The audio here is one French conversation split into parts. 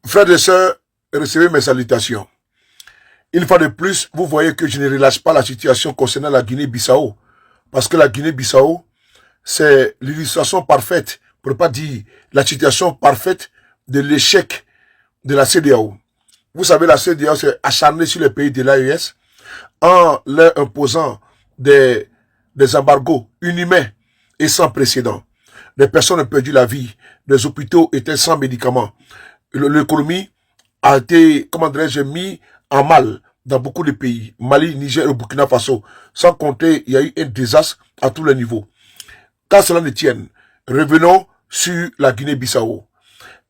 Frères et sœurs, recevez mes salutations. Une fois de plus, vous voyez que je ne relâche pas la situation concernant la Guinée-Bissau. Parce que la Guinée-Bissau, c'est l'illustration parfaite, pour ne pas dire la situation parfaite de l'échec de la CEDEAO. Vous savez, la CEDEAO s'est acharnée sur les pays de l'AES en leur imposant des embargos inhumains et sans précédent. Des personnes ont perdu la vie, les hôpitaux étaient sans médicaments. L'économie a été, comment dirais-je, mis en mal dans beaucoup de pays, Mali, Niger et Burkina Faso. Sans compter, il y a eu un désastre à tous les niveaux. Quand cela ne tienne, revenons sur la Guinée-Bissau.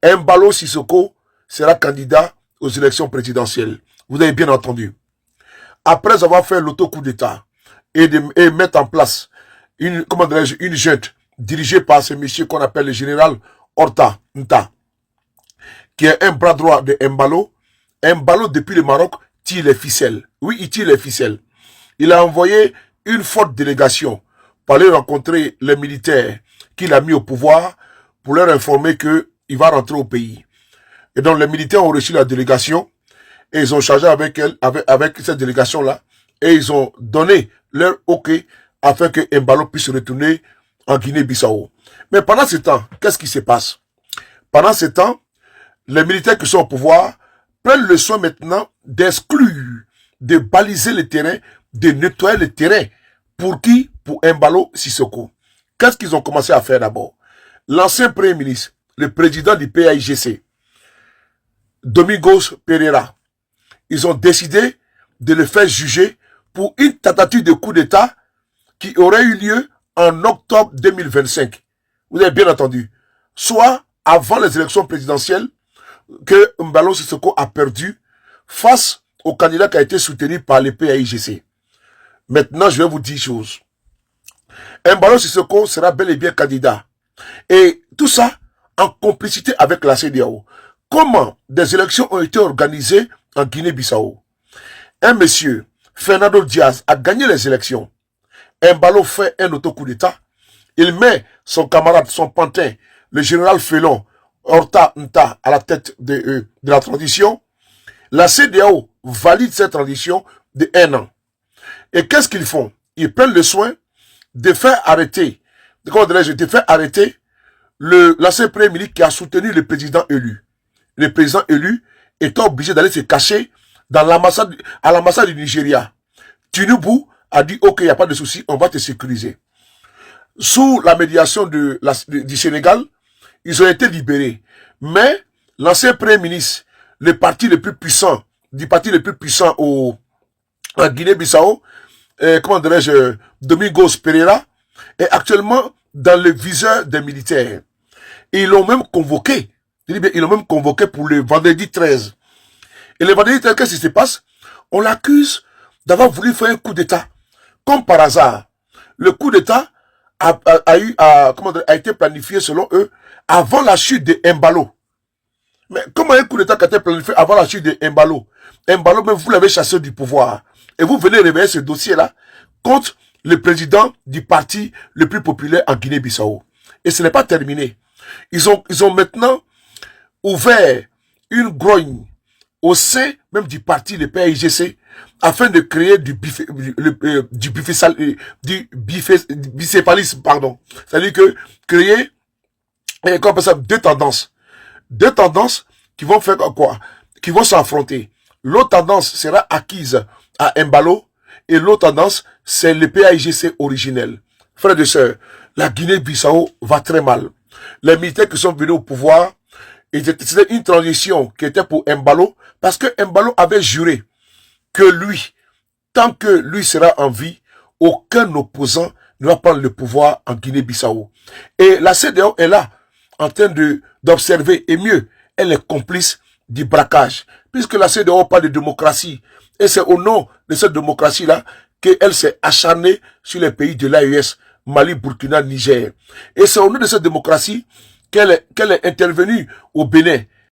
Embalo Sissoko sera candidat aux élections présidentielles. Vous avez bien entendu. Après avoir fait l'auto-coup d'État et mettre en place une junte dirigée par ce monsieur qu'on appelle le général Horta Nta, qui est un bras droit de Embalo. Embalo, depuis le Maroc, tire les ficelles. Oui, il tire les ficelles. Il a envoyé une forte délégation pour aller rencontrer les militaires qu'il a mis au pouvoir pour leur informer qu'il va rentrer au pays. Et donc, les militaires ont reçu la délégation et ils ont chargé avec cette délégation-là et ils ont donné leur OK afin que Embalo puisse retourner en Guinée-Bissau. Mais pendant ce temps, qu'est-ce qui se passe? Pendant ce temps, les militaires qui sont au pouvoir prennent le soin maintenant d'exclure, de baliser le terrain, de nettoyer le terrain. Pour qui? Pour Embalo Sissoko. Qu'est-ce qu'ils ont commencé à faire d'abord? L'ancien Premier ministre, le président du PAIGC, Domingos Pereira, ils ont décidé de le faire juger pour une tentative de coup d'État qui aurait eu lieu en octobre 2025. Vous avez bien entendu. Soit avant les élections présidentielles que Embalo Sissoko a perdu face au candidat qui a été soutenu par le PAIGC. Maintenant, je vais vous dire une chose. Embalo Sissoko sera bel et bien candidat. Et tout ça en complicité avec la CEDEAO. Comment des élections ont été organisées en Guinée-Bissau? Un monsieur, Fernando Diaz, a gagné les élections. Embalo fait un autocoup d'État. Il met son camarade, son pantin, le général Félon, Horta Nta, à la tête de la transition. La CEDEAO valide cette transition de 1 an. Et qu'est-ce qu'ils font? Ils prennent le soin de faire arrêter, l'ancien premier ministre qui a soutenu le président élu. Le président élu est obligé d'aller se cacher à l'ambassade du Nigeria. Tinubu a dit, OK, il n'y a pas de souci, on va te sécuriser. Sous la médiation du Sénégal, ils ont été libérés. Mais l'ancien premier ministre, le parti le plus puissant en Guinée-Bissau, Domingos Pereira, est actuellement dans le viseur des militaires. Et ils l'ont même convoqué. Ils l'ont même convoqué pour le vendredi 13. Et le vendredi 13, qu'est-ce qui se passe? On l'accuse d'avoir voulu faire un coup d'État. Comme par hasard. Le coup d'État a été planifié, selon eux, avant la chute de Embalo. Mais comment un coup d'État qui a été planifié avant la chute de Embalo? Embalo, même vous l'avez chassé du pouvoir. Et vous venez réveiller ce dossier-là contre le président du parti le plus populaire en Guinée-Bissau. Et ce n'est pas terminé. Ils ont maintenant ouvert une grogne au sein même du parti, le PAIGC, afin de créer du bicéphalisme, pardon. C'est-à-dire que créer, deux tendances. Deux tendances qui vont faire quoi? Qui vont s'affronter. L'autre tendance sera acquise à Embalo et l'autre tendance, c'est le PAIGC originel. Frères et sœurs, la Guinée-Bissau va très mal. Les militaires qui sont venus au pouvoir, c'était une transition qui était pour Embalo, parce que Embalo avait juré que lui, tant que lui sera en vie, aucun opposant ne va prendre le pouvoir en Guinée-Bissau. Et la CEDEAO est là, en train d'observer, et mieux, elle est complice du braquage. Puisque la CEDEAO parle de démocratie, et c'est au nom de cette démocratie-là qu'elle s'est acharnée sur les pays de l'AES, Mali, Burkina, Niger. Et c'est au nom de cette démocratie qu'elle est intervenue au Bénin